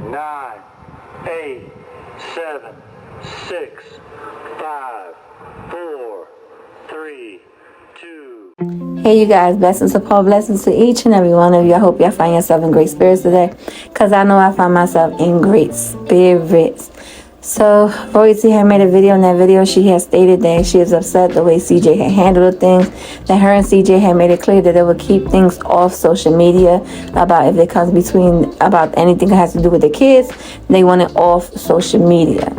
9, 8, 7, 6, 5, 4, 3, 2. Hey you guys, blessings upon blessings to each and every one of you. I hope y'all find yourself in great spirits today, because I know I find myself in great spirits. So Royalty had made a video. In that video she had stated that she is upset the way CJ had handled things, that her and CJ had made it clear that they would keep things off social media about if it comes between about anything that has to do with the kids. They want it off social media.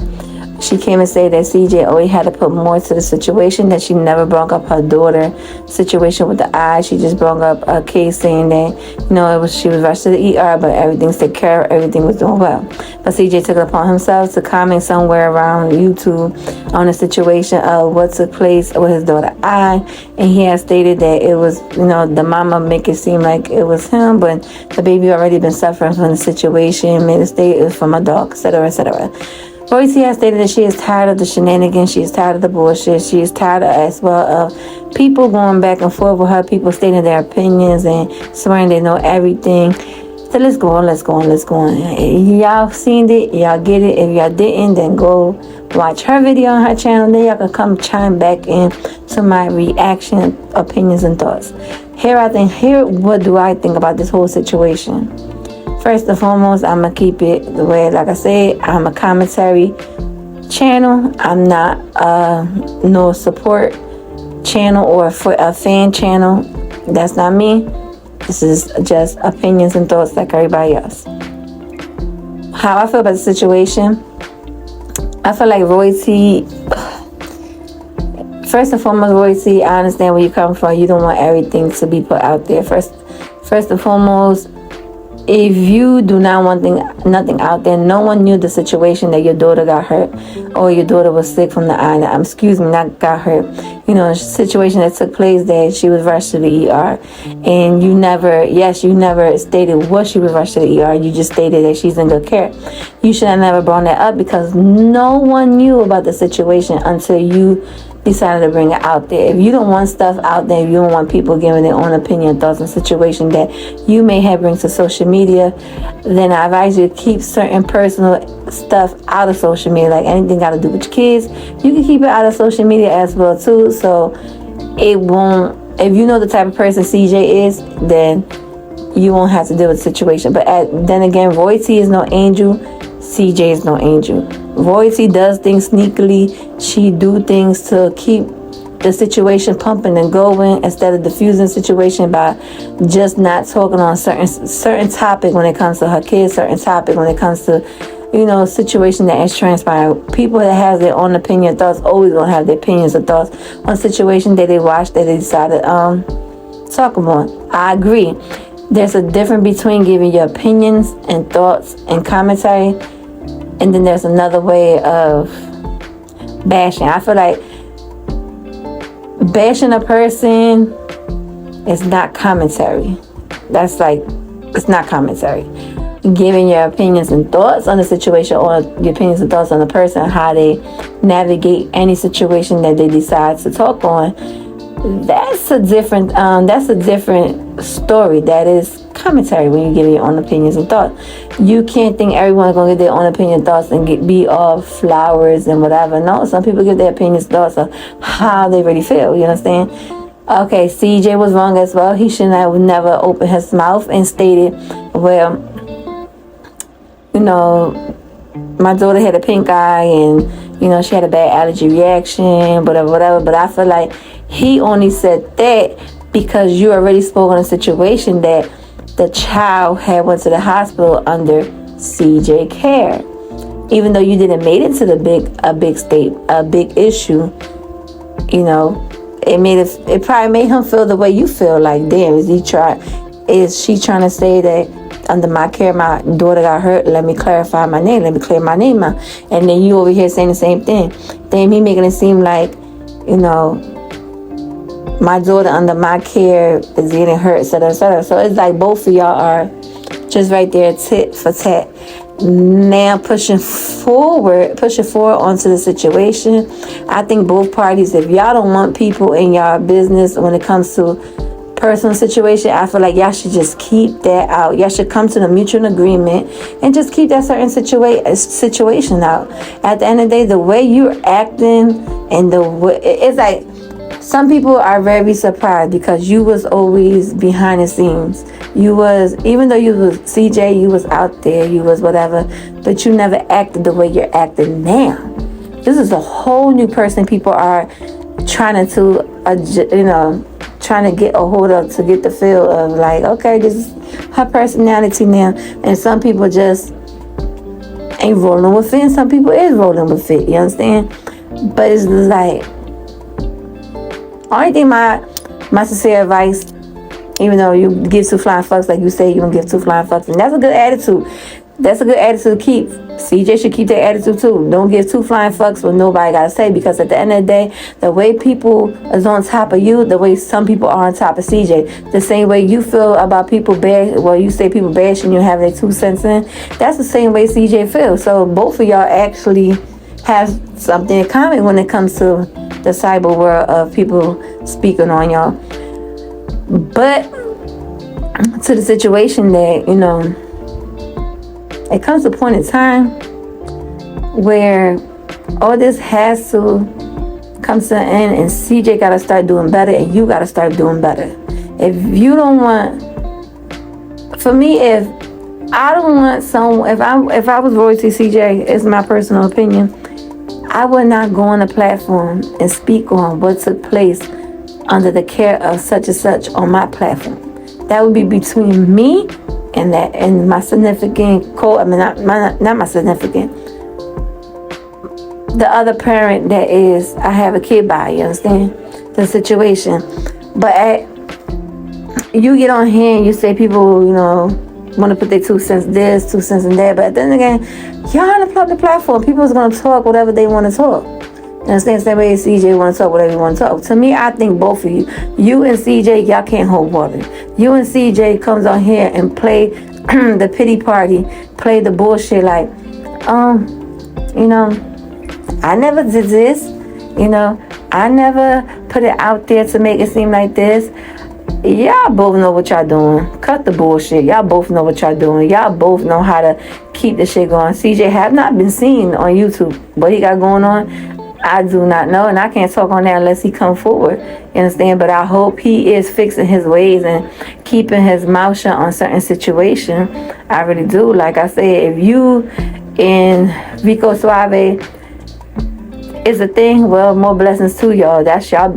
She came and said that CJ always had to put more to the situation, that she never brought up her daughter situation with the eye. She just brought up a case saying that, she was rushed to the ER, but everything's taken care of, everything was doing well. But CJ took it upon himself to comment somewhere around YouTube on the situation of what took place with his daughter's eye. And he had stated that it was, the mama make it seem like it was him, but the baby already been suffering from the situation, made a statement from a dog, etc., etc. Royalty has stated that she is tired of the shenanigans, she is tired of the bullshit, she is tired as well of people going back and forth with her, people stating their opinions and swearing they know everything. So let's go on. Y'all seen it, y'all get it. If y'all didn't, then go watch her video on her channel. Then y'all can come chime back in to my reaction, opinions, and thoughts. What do I think about this whole situation? First and foremost, I'm going to keep it the way, like I said, I'm a commentary channel. I'm not no support channel or for a fan channel. That's not me. This is just opinions and thoughts like everybody else. How I feel about the situation, I feel like Royalty, first and foremost, Royalty, I understand where you come from. You don't want everything to be put out there. First and foremost, if you do not want nothing out there, no one knew the situation that your daughter got hurt or your daughter was sick from the eye. Not got hurt. A situation that took place that she was rushed to the ER. And you never stated what she was rushed to the ER. You just stated that she's in good care. You should have never brought that up, because no one knew about the situation until you decided to bring it out there. If you don't want stuff out there, if you don't want people giving their own opinion, thoughts, and situation that you may have bring to social media, then I advise you to keep certain personal stuff out of social media, like anything got to do with your kids. You can keep it out of social media as well too, so it won't. If you know the type of person CJ is, then you won't have to deal with the situation. But then again, Royalty is no angel. CJ is no angel. Royalty does things sneakily. She do things to keep the situation pumping and going instead of diffusing the situation by just not talking on certain topic when it comes to her kids, certain topic when it comes to situation that is transpiring. People that has their own opinion, thoughts, always gonna have their opinions and thoughts on situation that they watch, that they decided talk about. I agree. There's a difference between giving your opinions and thoughts and commentary, and then there's another way of bashing. I feel like bashing a person is not commentary. It's not commentary. Giving your opinions and thoughts on the situation, or your opinions and thoughts on the person, how they navigate any situation that they decide to talk on, that's a different story. That is commentary when you give your own opinions and thoughts. You can't think everyone's gonna get their own opinion and thoughts and be all flowers and whatever. No, some people give their opinions and thoughts of how they really feel. You understand? Okay, CJ was wrong as well. He should have never opened his mouth and stated, well, my daughter had a pink eye and she had a bad allergy reaction, whatever. But I feel like he only said that because you already spoke on a situation that the child had went to the hospital under CJ care. Even though you didn't make it to a big issue, it probably made him feel the way you feel. Like, damn, is she trying to say that under my care my daughter got hurt? Let me clarify my name. Let me clear my name out. And then you over here saying the same thing. Then he making it seem like, my daughter under my care is getting hurt, etc., etc. So it's like both of y'all are just right there tit for tat. Now pushing forward onto the situation. I think both parties, if y'all don't want people in y'all business when it comes to personal situation, I feel like y'all should just keep that out. Y'all should come to the mutual agreement and just keep that certain situation out. At the end of the day, the way you're acting and the way, it's like, some people are very surprised because you was always behind the scenes. You was, even though you was CJ, you was out there, you was whatever, but you never acted the way you're acting now. This is a whole new person people are trying to, trying to get a hold of, to get the feel of like, okay, this is her personality now. And some people just ain't rolling with it, and some people is rolling with it, you understand? But it's like, only thing my sincere advice, even though you give two flying fucks, like you say, you don't give two flying fucks, and that's a good attitude. That's a good attitude to keep. CJ should keep that attitude too. Don't give two flying fucks what nobody gotta say, because at the end of the day, the way people is on top of you, the way some people are on top of CJ, the same way you feel about people you say people bashing you, have their 2 cents in, that's the same way CJ feels. So both of y'all actually have something in common when it comes to the cyber world of people speaking on y'all. But to the situation that, it comes to a point in time where all this has to come to an end, and CJ got to start doing better, and you got to start doing better. If you don't want, for me, if I don't want someone, if I was Royalty CJ, it's my personal opinion, I would not go on a platform and speak on what took place under the care of such and such on my platform. That would be between me and my significant not my significant, the other parent that is I have a kid by, you understand the situation. But you get on here and you say people, want to put their 2 cents this, 2 cents in there, but then again, y'all on a public platform, people is going to talk whatever they want to talk. You understand? Same way CJ want to talk whatever you want to talk. To me, I think both of you and CJ, y'all can't hold water. You and CJ comes on here and play the pity party, play the bullshit like, I never did this, I never put it out there to make it seem like this. Y'all both know what y'all doing. Cut the bullshit. Y'all both know what y'all doing. Y'all both know how to keep the shit going. CJ have not been seen on YouTube. What he got going on, I do not know, and I can't talk on that unless he come forward. You understand? But I hope he is fixing his ways and keeping his mouth shut on certain situations. I really do. Like I said, if you and Rico Suave is a thing, well, more blessings to y'all. That's your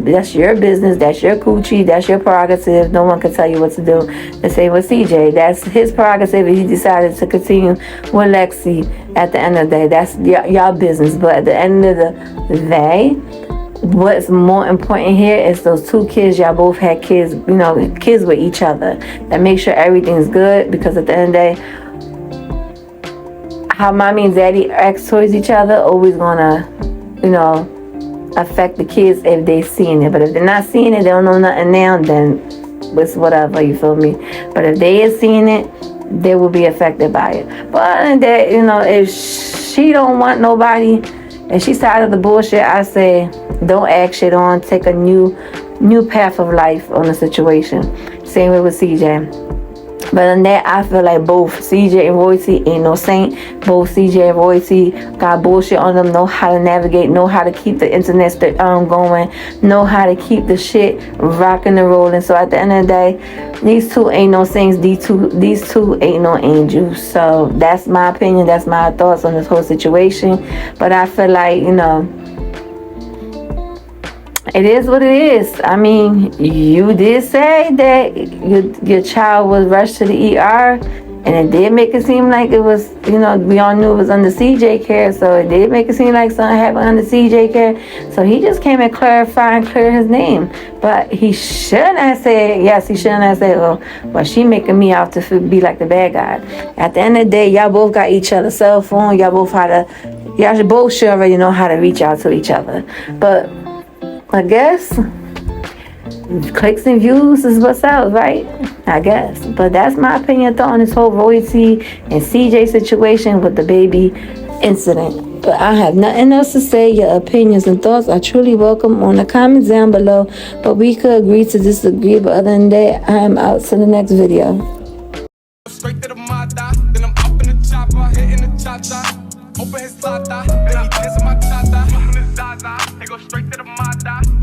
business. That's your coochie. That's your prerogative. No one can tell you what to do. The same with CJ. That's his prerogative. He decided to continue with Lexi. At the end of the day, that's y'all business. But at the end of the day, what's more important here is those 2 kids. Y'all both had kids, kids with each other. That make sure everything's good, because at the end of the day, how mommy and daddy act towards each other always gonna affect the kids if they seeing it. But if they're not seeing it, they don't know nothing now, then it's whatever, you feel me? But if they is seeing it, they will be affected by it. But other than that, if she don't want nobody, and she's tired of the bullshit, I say don't act shit on. Take a new path of life on the situation. Same way with CJ. But in that, I feel like both CJ and Royalty ain't no saint. Both CJ and Royalty got bullshit on them, know how to navigate, know how to keep the internet going, know how to keep the shit rocking and rolling. So at the end of the day, these 2 ain't no saints. These two ain't no angels. So that's my opinion. That's my thoughts on this whole situation. But I feel like, it is what it is. I mean, you did say that your child was rushed to the ER, and it did make it seem like it was, we all knew it was under CJ care, so it did make it seem like something happened under CJ care. So he just came and clarify and clear his name. But he shouldn't have said, well, she making me out to be like the bad guy. At the end of the day, y'all both got each other's cell phone. Y'all both should already know how to reach out to each other. But I guess clicks and views is what's out, right? I guess. But that's my opinion on this whole Royalty and CJ situation with the baby incident. But I have nothing else to say. Your opinions and thoughts are truly welcome on the comments down below. But we could agree to disagree. But other than that, I am out to the next video. Straight to the mata, then I'm up in the chopper, hitting the cha-cha. Open his lata, then he dance my cha-cha. Open his zaza, they go straight to the mata.